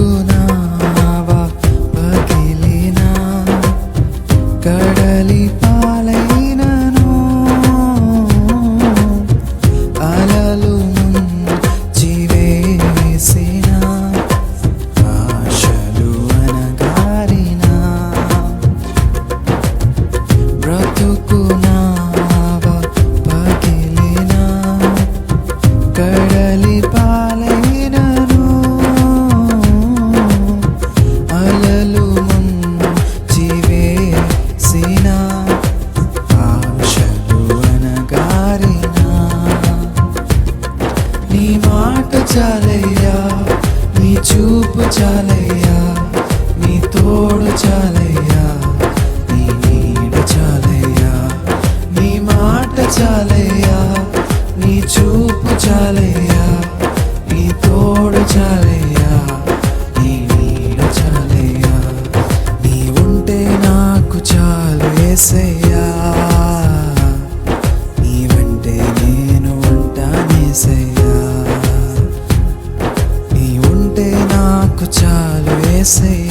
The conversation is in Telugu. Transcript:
బ్రతుకునావా పగిలినా కడలి పాలైనను అలలు ముంచివేసిన ఆశలు అనగారిన బ్రతుకునావా పగిలినా కడలి పాలైనను అలలు ముంచివేసిన ఆశలు అనగారిన నీ మాట చాలయ్యా, నీ చూపు చాలయ్యా, నీ తోడు చాలయ్యా, నీ నీడ చాలయ్యా. నీ మాట చాలయ్యా, నీ చూపు చాలయ్యా, నీ తోడు చాలయ్యా, నీ నీడ చాలయ్యా. నీ ఉంటే నాకు చాలు యేసయ్యా, నీ వెంటే నేను ఉంటానేసయ్యా. నీ ఉంటే నాకు చాలు యేసయ్యా.